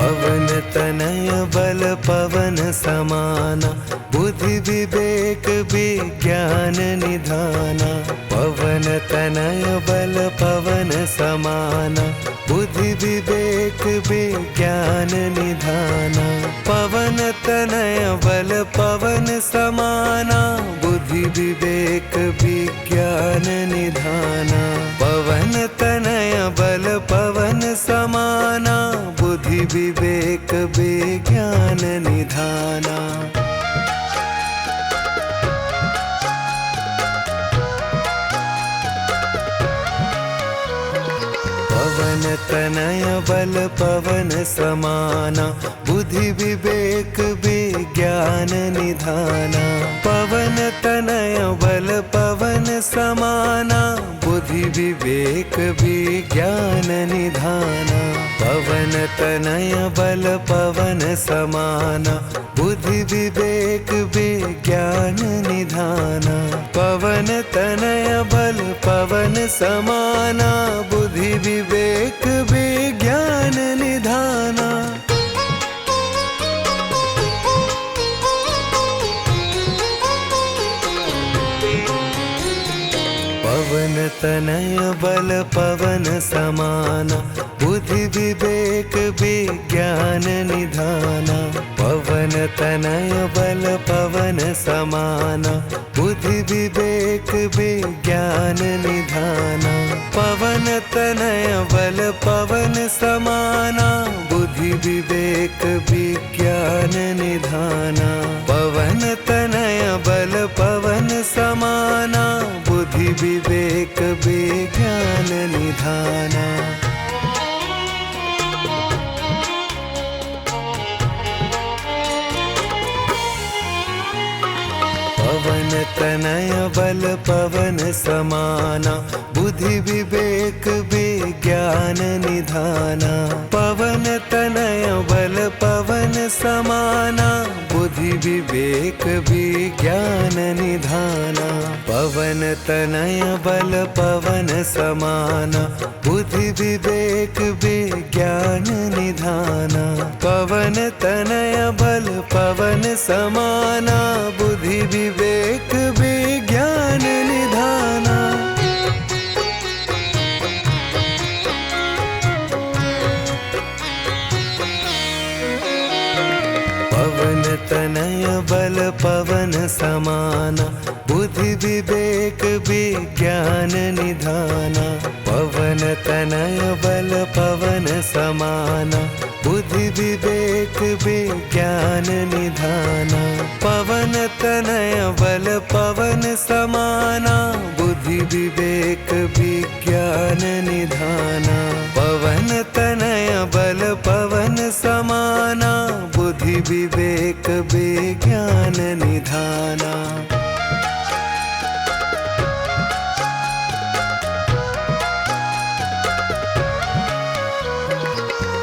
पवन तनय बल पवन समाना बुद्धि विवेक विज्ञान निधाना। पवन तनय बल पवन समाना बुद्धि विवेक विज्ञान निधाना। पवन तनय बल पवन समाना बुद्धि विवेक विज्ञान निधाना। पवन तनय बल पवन समाना बुद्धि विवेक विज्ञान निधाना। पवन तनय बल पवन समाना बुद्धि विवेक विज्ञान निधाना। पवन तनय बल पवन समाना बुद्धि विवेक विज्ञान निधाना। पवन तनय बल पवन समाना बुद्धि विवेक विज्ञान निधाना। पवन तनय बल पवन समाना बुद्धि विवेक विज्ञान निधाना। पवन तनय बल पवन समाना बुद्धि विवेक विज्ञान निधाना। पवन तनय बल पवन समाना बुद्धि विवेक विज्ञान निधाना। पवन तनय बल पवन समाना बुद्धि विवेक विज्ञान निधाना। पवन तनय बल पवन समाना बुद्धि विवेक विज्ञान निधाना। पवन तनय बल पवन समाना बुद्धि विवेक विज्ञान निधाना। पवन तनय बल पवन समाना बुद्धि विवेक विज्ञान निधाना। पवन तनय बल पवन समाना बुद्धि विवेक विज्ञान निधाना। पवन तनय बल पवन समाना बुद्धि विवेक विज्ञान निधाना। पवन तनय बल पवन समाना बुद्धि विवेक विज्ञान निधाना। पवन तनय बल पवन समाना बुद्धि विवेक विज्ञान निधाना। पवन तनय बल पवन समाना बुद्धि विवेक विज्ञान निधाना। पवन तनय बल पवन समाना बुद्धि विवेक विज्ञान निधाना।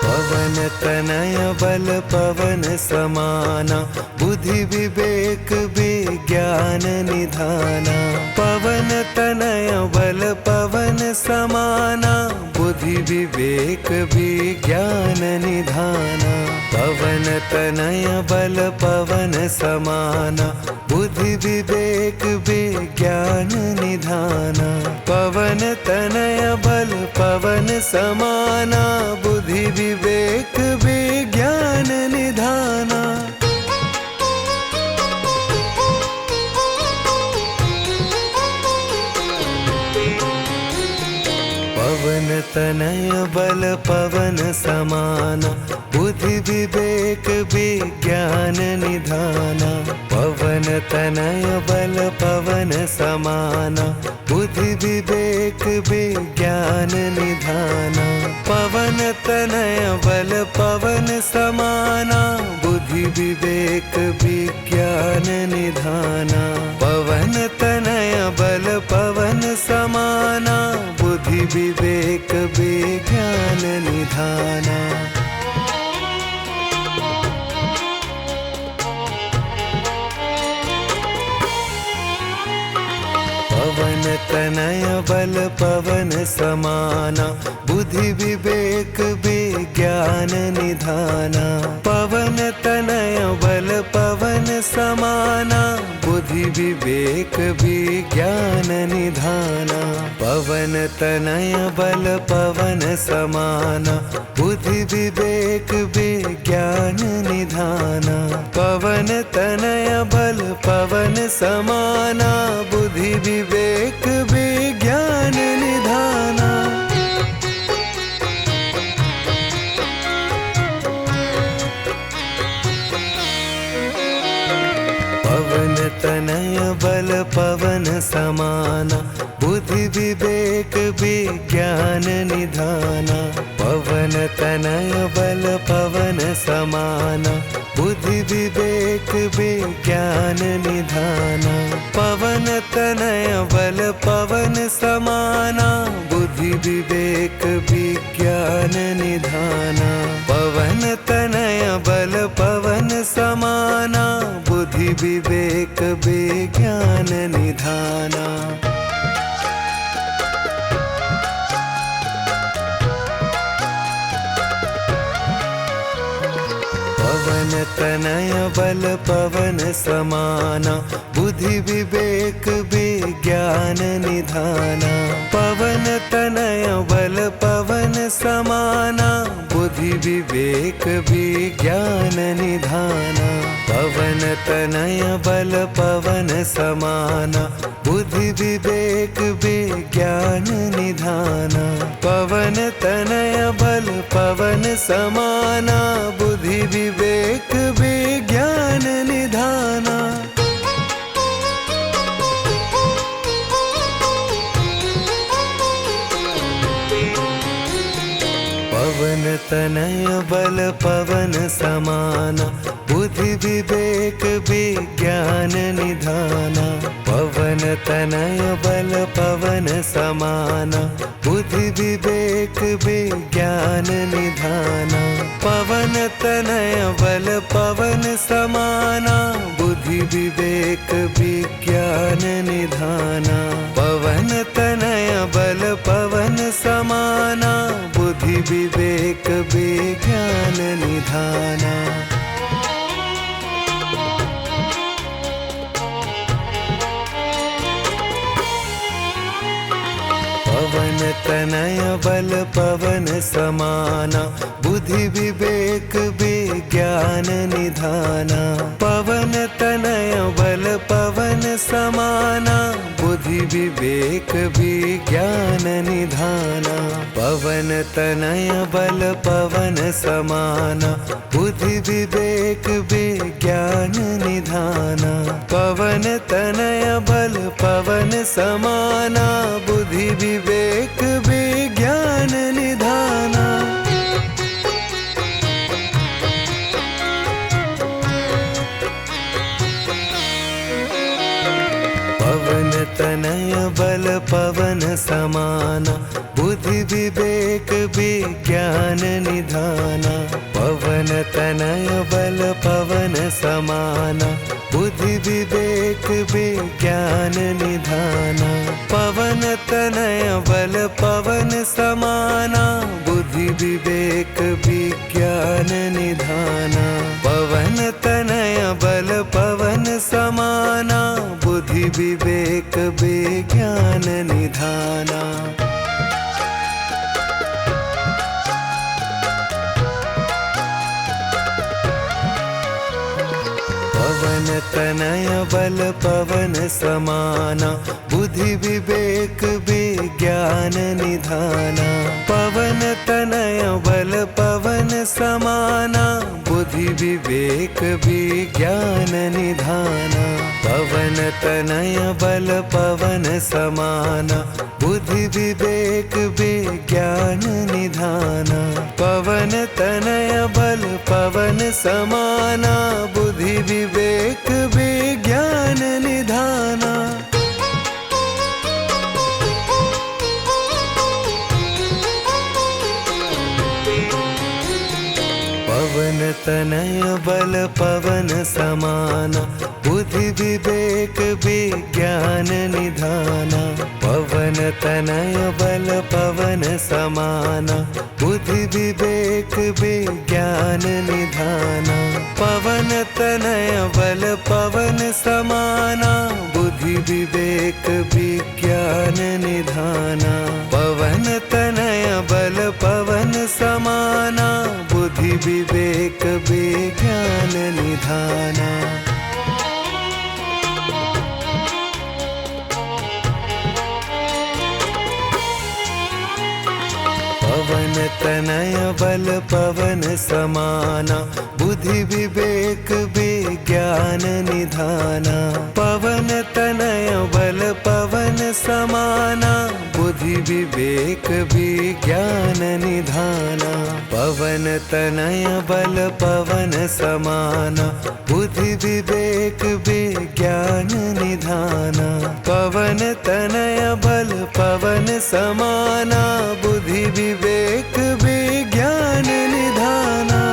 पवन तनय बल पवन समाना बुद्धि विवेक विज्ञान निधाना। पवन तनय बल पवन समाना बुद्धि विवेक विज्ञान निधाना। पवन तनय बल पवन समाना बुद्धि विवेक विज्ञान निधाना। पवन तनय बल पवन समाना बुद्धि विवेक विज्ञान निधाना। पवन तनय बल पवन समाना बुद्धि विवेक विज्ञान निधाना। पवन तनय बल पवन समाना बुद्धि विवेक विज्ञान निधाना। पवन तनय बल पवन समाना बुद्धि विवेक विज्ञान निधाना। पवन तनय बल पवन समाना बुद्धि विवेक विज्ञान निधाना। पवन तनय बल पवन समाना बुद्धि विवेक विज्ञान निधाना। पवन तनय बल पवन समाना बुद्धि विवेक विज्ञान निधाना। पवन तनय बल पवन समाना बुद्धि विवेक विज्ञान निधाना। पवन तनय बल पवन समाना बुद्धि विवेक विज्ञान निधाना। पवन तनय बल पवन समाना बुद्धि विवेक विज्ञान निधाना। पवन तनय बल पवन समाना बुद्धि विवेक विज्ञान निधाना। पवन तनय बल पवन समाना बुद्धि विवेक विज्ञान निधाना। पवन तनय बल पवन समाना बुद्धि विवेक विज्ञान निधाना। पवन तनय बल पवन समाना बुद्धि विवेक विज्ञान निधाना। पवन तनय बल पवन समाना बुद्धि विवेक विज्ञान निधाना। पवन तनय बल पवन समाना बुद्धि विवेक विज्ञान निधाना। पवन तनय बल पवन समाना बुद्धि विवेक विज्ञान निधाना। पवन तनय बल पवन समाना बुद्धि विवेक विज्ञान निधाना। पवन तनय बल पवन समाना बुद्धि विवेक विज्ञान निधाना। पवन तनय बल पवन समाना बुद्धि विवेक विज्ञान निधाना। पवन तनय बल पवन समाना बुद्धि विवेक विज्ञान निधाना। पवन तनय बल पवन समाना बुद्धि विवेक विज्ञान निधाना। पवन तनय बल पवन समाना बुद्धि विवेक विज्ञान निधाना। पवन तनय बल पवन समाना बुद्धि विवेक विज्ञान निधाना। पवन तनय बल पवन समाना बुद्धि विवेक विज्ञान निधाना। पवन तनय बल पवन समाना बुद्धि विवेक विज्ञान निधाना। पवन तनय बल पवन समाना बुद्धि विवेक विज्ञान निधाना। पवन तनय बल पवन समाना बुद्धि विवेक विज्ञान निधाना। पवन तनय बल पवन समाना बुद्धि विवेक विज्ञान निधाना। पवन तनय बल पवन समाना बुद्धि विवेक विज्ञान निधाना। पवन तनय बल पवन समाना बुद्धि विवेक विज्ञान निधाना। पवन तनय बल पवन समाना बुद्धि विवेक विज्ञान निधाना। पवन तनय बल पवन समाना बुद्धि विवेक विज्ञान निधाना। पवन तनय बल पवन समाना बुद्धि विवेक विज्ञान निधाना। पवन तनय बल पवन समाना बुद्धि विवेक विज्ञान निधाना। पवन तनय बल पवन समाना बुद्धि विवेक विज्ञान निधाना। पवन तनय बल पवन समाना बुद्धि विवेक विज्ञान निधाना। पवन तनय बल पवन समाना बुद्धि विवेक विज्ञान निधाना। पवन तनय बल पवन समाना बुद्धि विवेक विज्ञान निधाना। पवन तनय बल पवन समाना बुद्धि विवेक विज्ञान निधाना। पवन तनय बल पवन समाना बुद्धि विवेक विज्ञान निधाना।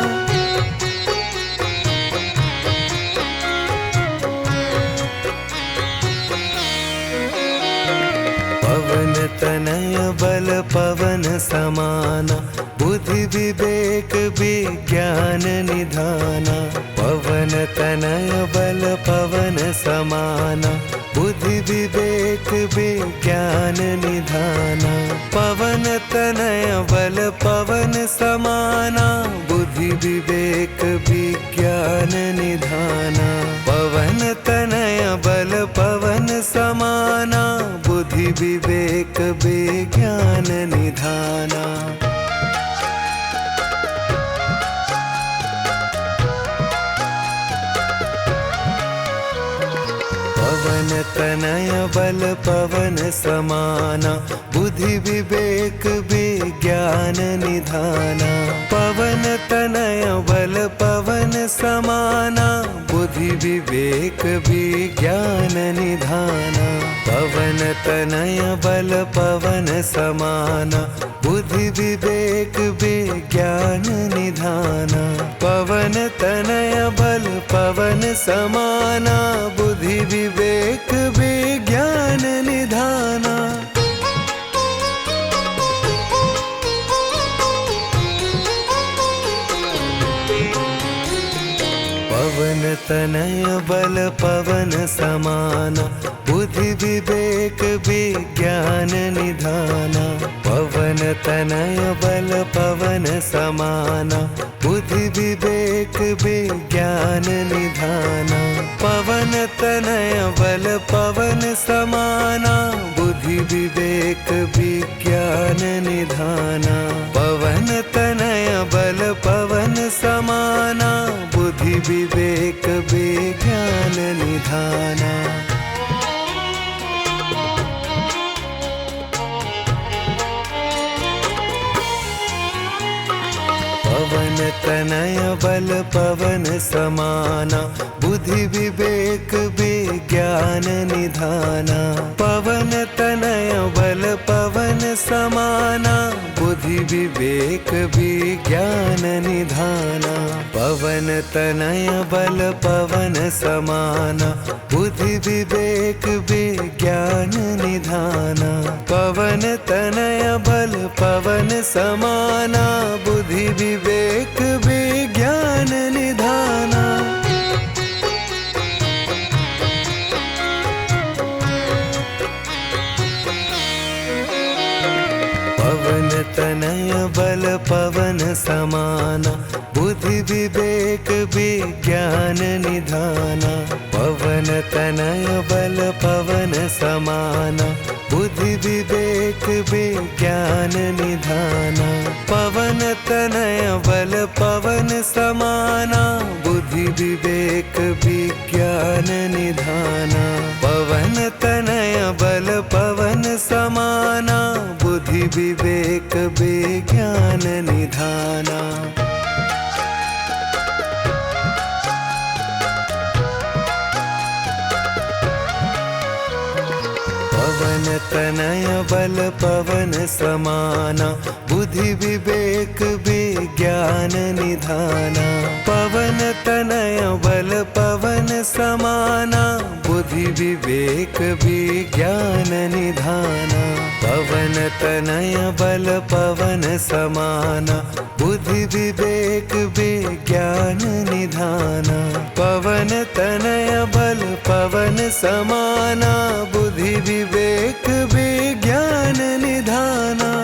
पवन तनय बल पवन समाना बुद्धि विवेक विज्ञान निधाना। पवन तनय बल पवन समाना बुद्धि विवेक विज्ञान निधाना। पवन तनय बल पवन समाना बुद्धि विवेक विज्ञान निधाना। पवन तनय बल पवन समाना बुद्धि विवेक विज्ञान निधाना। पवन तनय बल पवन समाना बुद्धि विवेक विज्ञान निधाना। पवन तनय बल पवन समाना बुद्धि विवेक विज्ञान निधाना। पवन तनय बल पवन समाना बुद्धि विवेक विज्ञान निधाना। पवन तनय बल पवन समाना बुद्धि विवेक विज्ञान निधाना। पवन तनय बल पवन समाना बुद्धि विवेक विज्ञान निधाना। पवन तनय बल पवन समाना बुद्धि विवेक विज्ञान निधाना। पवन तनय बल पवन समाना बुद्धि विवेक विज्ञान निधाना। पवन तनय बल पवन समाना बुद्धि विवेक विज्ञान निधाना। पवन तनय बल पवन समाना बुद्धि विवेक विज्ञान निधाना। पवन तनय बल पवन समाना बुद्धि विवेक विज्ञान निधाना। पवन तनय बल पवन समाना बुद्धि विवेक विज्ञान निधाना। पवन तनय बल पवन समाना बुद्धि विवेक विज्ञान निधाना। पवन तनय बल पवन समाना बुद्धि विवेक विज्ञान निधाना। पवन तनय बल पवन समाना बुद्धि विवेक विज्ञान निधाना। पवन तनय बल पवन समाना बुद्धि विवेक विज्ञान निधाना। पवन तनय बल पवन समाना बुद्धि विवेक विज्ञान निधाना। पवन तनय बल पवन समाना बुद्धि विवेक विज्ञान निधाना। निधाना पवन तनय बल पवन समाना बुद्धि विवेक विज्ञान निधाना पवन तनय बल पवन समाना बुद्धि विवेक विज्ञान निधाना पवन तनय बल पवन समाना बुद्धि विवेक विज्ञान निधाना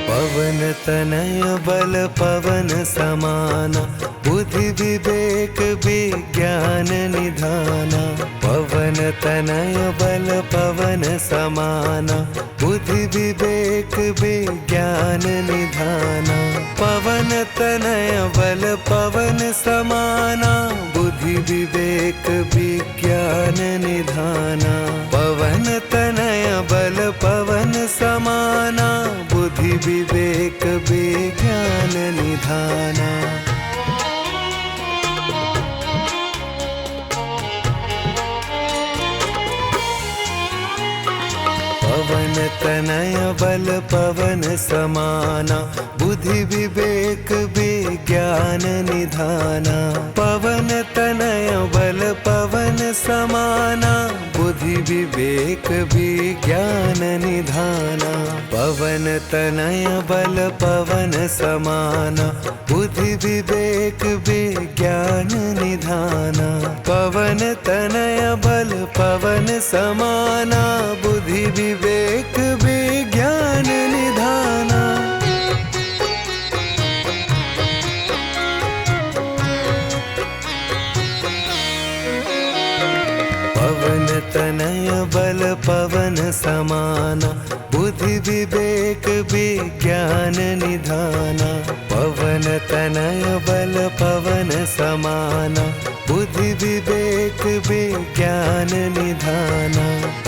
पवन तनय बल पवन समाना बुद्धि विवेक विज्ञान निधाना पवन तनय बल पवन समाना बुद्धि विवेक विज्ञान निधाना पवन तनय बल पवन समाना बुद्धि विवेक विज्ञान निधाना पवन तनय बल पवन समाना बुद्धि विवेक विज्ञान निधाना पवन तनय बल पवन समाना बुद्धि विवेक विज्ञान निधाना पवन तनय बल पवन समाना बुद्धि विवेक विज्ञान निधाना पवन तनय बल पवन समाना बुद्धि विवेक विज्ञान निधाना पवन तनय बल पवन समाना बुद्धि विवेक विज्ञान निधाना पवन तनय बल पवन समाना बुद्धि विवेक विज्ञान निधाना पवन तनय बल पवन समाना बुद्धि विवेक विज्ञान निधाना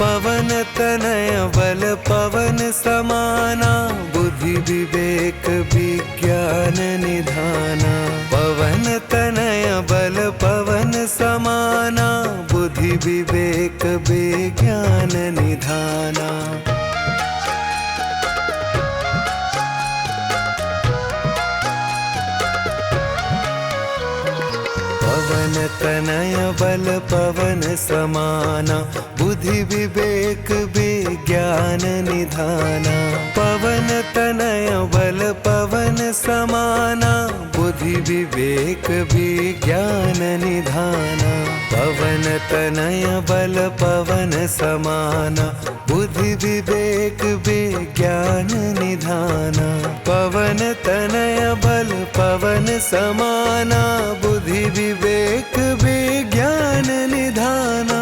पवन तनय बल पवन समाना बुद्धि विवेक विज्ञान निधाना पवन तनय बल पवन समाना बुद्धि विवेक विज्ञान निधाना पवन तनय बल पवन समाना बुद्धि विवेक विज्ञान निधाना पवन तनय बल पवन समाना बुद्धि विवेक विज्ञान निधाना पवन तनय बल पवन समाना बुद्धि विवेक विज्ञान निधाना पवन तनय बल पवन समाना बुद्धि विवेक विज्ञान निधाना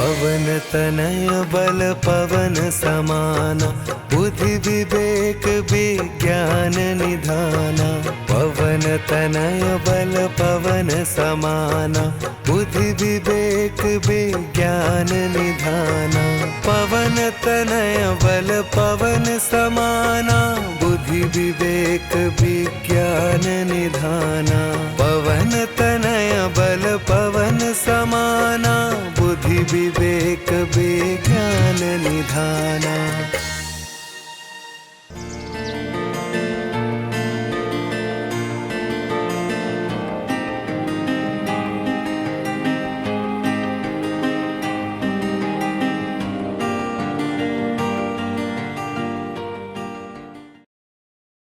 पवन तनय बल पवन समाना बुद्धि विवेक विज्ञान निधाना पवन तनय बल पवन समाना बुद्धि विवेक विज्ञान निधाना पवन तनय बल पवन समाना बुद्धि विवेक विज्ञान निधाना पवन तनय बल पवन समाना बुद्धि विवेक विज्ञान निधाना।